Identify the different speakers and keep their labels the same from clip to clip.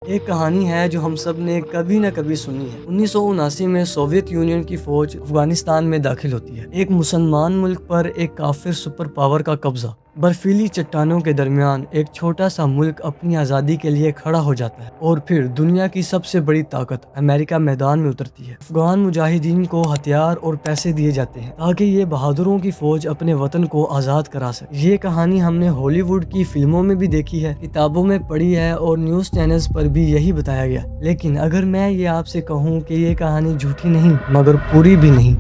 Speaker 1: ایک کہانی ہے جو ہم سب نے کبھی نہ کبھی سنی ہے۔ 1979 میں سوویت یونین کی فوج افغانستان میں داخل ہوتی ہے۔ ایک مسلمان ملک پر ایک کافر سپر پاور کا قبضہ۔ برفیلی چٹانوں کے درمیان ایک چھوٹا سا ملک اپنی آزادی کے لیے کھڑا ہو جاتا ہے، اور پھر دنیا کی سب سے بڑی طاقت امریکہ میدان میں اترتی ہے۔ افغان مجاہدین کو ہتھیار اور پیسے دیے جاتے ہیں تاکہ یہ بہادروں کی فوج اپنے وطن کو آزاد کرا سکے۔ یہ کہانی ہم نے ہالی ووڈ کی فلموں میں بھی دیکھی ہے، کتابوں میں پڑھی ہے، اور نیوز چینلز پر بھی یہی بتایا گیا۔ لیکن اگر میں یہ آپ سے کہوں کہ یہ کہانی جھوٹی نہیں مگر پوری بھی نہیں۔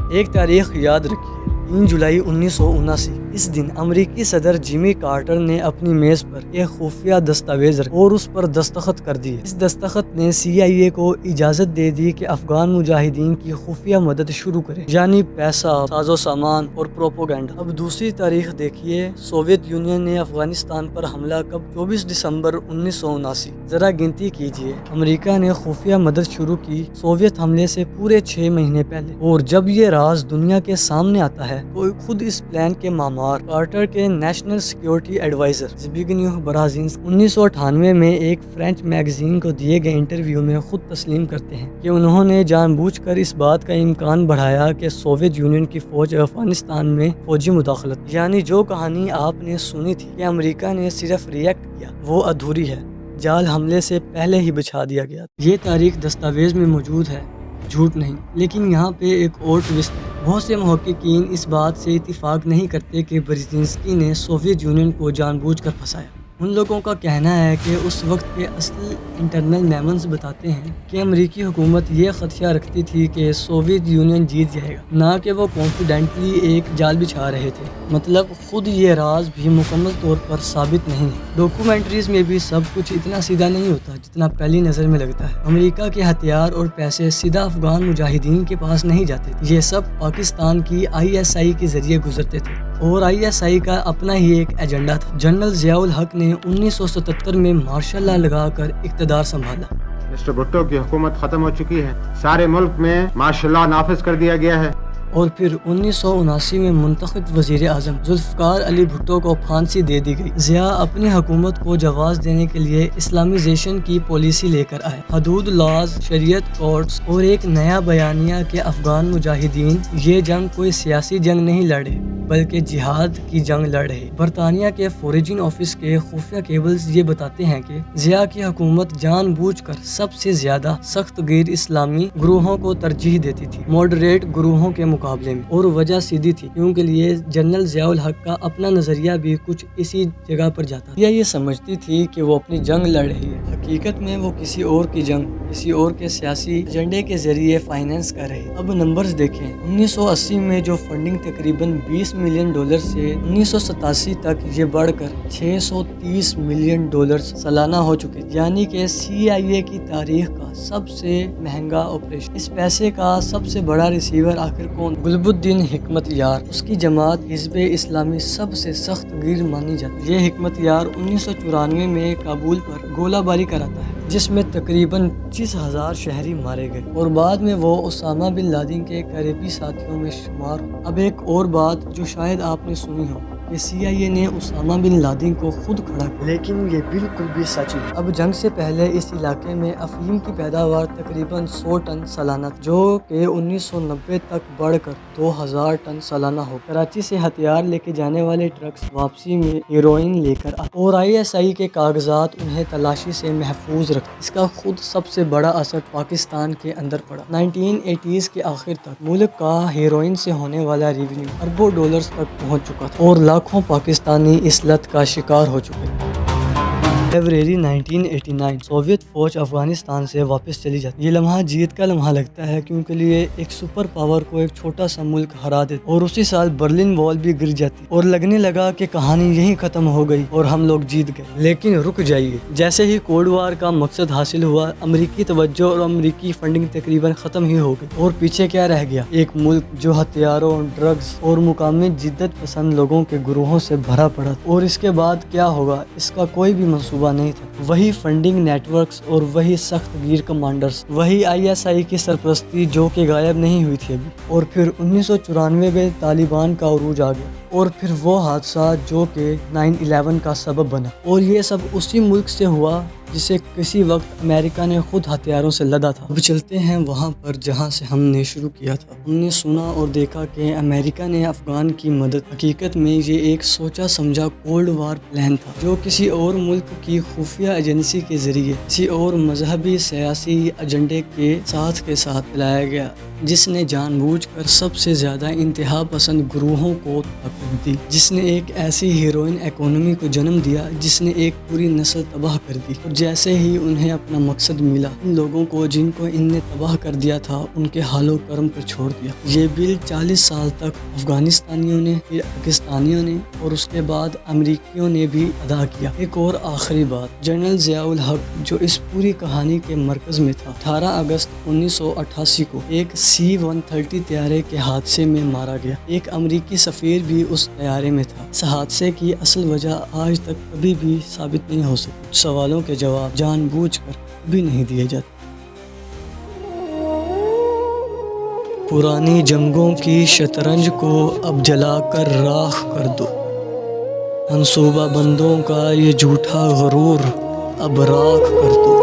Speaker 1: ایک تاریخ یاد رکھیے، 3 جولائی 1979۔ اس دن امریکی صدر جیمی کارٹر نے اپنی میز پر ایک خفیہ دستاویز رکھا اور اس پر دستخط کر دیے۔ اس دستخط نے CIA کو اجازت دے دی کہ افغان مجاہدین کی خفیہ مدد شروع کرے، یعنی پیسہ، ساز و سامان اور پروپیگنڈا۔ اب دوسری تاریخ دیکھیے، سوویت یونین نے افغانستان پر حملہ کب؟ 24 دسمبر 1979۔ ذرا گنتی کیجیے، امریکہ نے خفیہ مدد شروع کی سوویت حملے سے پورے 6 مہینے پہلے، اور جب یہ راز دنیا کے سامنے آتا ہے تو خود اس پلان کے معمار کارٹر کے نیشنل سیکیورٹی ایڈوائزر زبیگنیو برزینسکی 1998 میں ایک فرینچ میگزین کو دیے گئے انٹرویو میں خود تسلیم کرتے ہیں کہ انہوں نے جان بوجھ کر اس بات کا امکان بڑھایا کہ سوویت یونین کی فوج افغانستان میں فوجی مداخلت، یعنی جو کہانی آپ نے سنی تھی کہ امریکہ نے صرف ریئیکٹ کیا، وہ ادھوری ہے۔ جال حملے سے پہلے ہی بچھا دیا گیا۔ یہ تاریخ دستاویز میں موجود ہے، جھوٹ نہیں۔ لیکن یہاں پہ ایک اور ٹوسٹ ہے۔ بہت سے محققین اس بات سے اتفاق نہیں کرتے کہ برزینسکی نے سوویت یونین کو جان بوجھ کر پھنسایا۔ ان لوگوں کا کہنا ہے کہ اس وقت کے اصل انٹرنل میموز بتاتے ہیں کہ امریکی حکومت یہ خدشہ رکھتی تھی کہ سوویت یونین جیت جائے گا، نہ کہ وہ کانفیڈنٹلی ایک جال بچھا رہے تھے۔ مطلب خود یہ راز بھی مکمل طور پر ثابت نہیں ہے۔ ڈاکومنٹریز میں بھی سب کچھ اتنا سیدھا نہیں ہوتا جتنا پہلی نظر میں لگتا ہے۔ امریکہ کے ہتھیار اور پیسے سیدھا افغان مجاہدین کے پاس نہیں جاتے تھے، یہ سب پاکستان کی ISI کے ذریعے گزرتے تھے، اور ISI کا اپنا ہی ایک ایجنڈا تھا۔ جنرل ضیاء الحق نے 1977 میں مارشل لا لگا کر اقتدار سنبھالا۔
Speaker 2: مسٹر بھٹو کی حکومت ختم ہو چکی ہے، سارے ملک میں مارشل لا نافذ کر دیا گیا ہے۔
Speaker 1: اور پھر 1979 میں منتخب وزیر اعظم ذوالفقار علی بھٹو کو پھانسی دے دی گئی۔ ضیاء اپنی حکومت کو جواز دینے کے لیے اسلامائزیشن کی پالیسی لے کر آئے، حدود لاز، شریعت کورٹس، اور ایک نیا بیانیہ کہ افغان مجاہدین یہ جنگ کوئی سیاسی جنگ نہیں لڑے بلکہ جہاد کی جنگ لڑ رہے۔ برطانیہ کے فوریجن آفس کے خفیہ کیبلز یہ بتاتے ہیں کہ ضیاء کی حکومت جان بوجھ کر سب سے زیادہ سخت غیر اسلامی گروہوں کو ترجیح دیتی تھی ماڈریٹ گروہوں کے مقابلے میں، اور وجہ سیدھی تھی، کیونکہ لیے جنرل ضیاء الحق کا اپنا نظریہ بھی کچھ اسی جگہ پر جاتا تھا۔ یہ سمجھتی تھی کہ وہ اپنی جنگ لڑ رہی ہے، حقیقت میں وہ کسی اور کی جنگ کسی اور کے سیاسی ایجنڈے کے ذریعے فائنینس کر رہی۔ اب نمبرز دیکھیں، 1980 میں جو فنڈنگ تقریباً $20 ملین سے 1987 تک یہ بڑھ کر $630 ملین سالانہ ہو چکے، یعنی کہ CIA کی تاریخ کا سب سے مہنگا آپریشن۔ اس پیسے کا سب سے بڑا ریسیور آخر کون؟ گلب الدین حکمت یار، اس کی جماعت حزب اسلامی سب سے سخت گیر مانی جاتی ہے۔ یہ حکمت یار 1994 میں کابل پر گولہ باری کراتا ہے، جس میں تقریباً 25,000 شہری مارے گئے، اور بعد میں وہ اسامہ بن لادن کے قریبی ساتھیوں میں شمار ہو۔ اب ایک اور بات جو شاید آپ نے سنی ہو کہ CIA نے اسامہ بن لادن کو خود کھڑا کیا، لیکن یہ بالکل بھی سچ نہیں۔ اب جنگ سے پہلے اس علاقے میں افیم کی پیداوار تقریباً 100 ٹن سالانہ تھی، جو کہ 1990 تک بڑھ کر 2000 ٹن سالانہ ہو۔ کراچی سے ہتھیار لے کے جانے والے ٹرکس واپسی میں ہیروئن لے کر آتے، اور ISI کے کاغذات انہیں تلاشی سے محفوظ رکھتے۔ اس کا خود سب سے بڑا اثر پاکستان کے اندر پڑا۔ 1980s کے آخر تک ملک کا ہیروئن سے ہونے والا ریونیو اربوں ڈالرز تک پہنچ چکا تھا، اور لاکھوں پاکستانی اس لت کا شکار ہو چکے تھے۔ فروری 1989 سوویت فوج افغانستان سے واپس چلی جاتی۔ یہ لمحہ جیت کا لمحہ لگتا ہے، کیونکہ لیے ایک سپر پاور کو ایک چھوٹا سا ملک ہرا دیتا، اور اسی سال برلن وال بھی گر جاتی، اور لگنے لگا کہ کہانی یہیں ختم ہو گئی اور ہم لوگ جیت گئے۔ لیکن رک جائیے، جیسے ہی کولڈ وار کا مقصد حاصل ہوا، امریکی توجہ اور امریکی فنڈنگ تقریباً ختم ہی ہو گئی، اور پیچھے کیا رہ گیا؟ ایک ملک جو ہتھیاروں، ڈرگز اور مقامی جدت پسند لوگوں کے گروہوں سے بھرا پڑا، اور اس کے بعد کیا ہوگا اس کا کوئی بھی منصوبہ منصوبہ نہیں تھا، وہی فنڈنگ نیٹ ورکس اور وہی سخت گیر کمانڈرز، وہی ISI کی سرپرستی جو کہ غائب نہیں ہوئی تھی ابھی۔ اور پھر 1994 میں طالبان کا عروج آ گیا، اور پھر وہ حادثات جو کہ 9/11 کا سبب بنا، اور یہ سب اسی ملک سے ہوا جسے کسی وقت امریکہ نے خود ہتھیاروں سے لدا تھا۔ اب چلتے ہیں وہاں پر جہاں سے ہم نے شروع کیا تھا۔ ہم نے سنا اور دیکھا کہ امریکہ نے افغان کی مدد، حقیقت میں یہ ایک سوچا سمجھا کولڈ وار پلان تھا جو کسی اور ملک کی خفیہ ایجنسی کے ذریعے کسی اور مذہبی سیاسی ایجنڈے کے ساتھ چلایا گیا، جس نے جان بوجھ کر سب سے زیادہ انتہا پسند گروہوں کو طاقت دی، جس نے ایک ایسی ہیروئن اکانومی کو جنم دیا جس نے ایک پوری نسل تباہ کر دی، اور جیسے ہی انہیں اپنا مقصد ملا، ان لوگوں کو جن کو ان نے تباہ کر دیا تھا ان کے حال و کرم پر چھوڑ دیا۔ یہ بل 40 سال تک افغانستانیوں نے، پھر پاکستانیوں نے، اور اس کے بعد امریکیوں نے بھی ادا کیا۔ ایک اور آخری بات، جنرل ضیاء الحق جو اس پوری کہانی کے مرکز میں تھا، 18 اگست 1988 کو ایک C-130 طیارے کے حادثے میں مارا گیا۔ ایک امریکی سفیر بھی اس طیارے میں تھا۔ اس حادثے کی اصل وجہ آج تک کبھی بھی ثابت نہیں ہو سکی۔ کچھ سوالوں کے جواب جان بوجھ کر بھی نہیں دیے جاتے۔ پرانی جنگوں کی شطرنج کو اب جلا کر راکھ کر دو، منصوبہ بندوں کا یہ جھوٹا غرور اب راکھ کر دو۔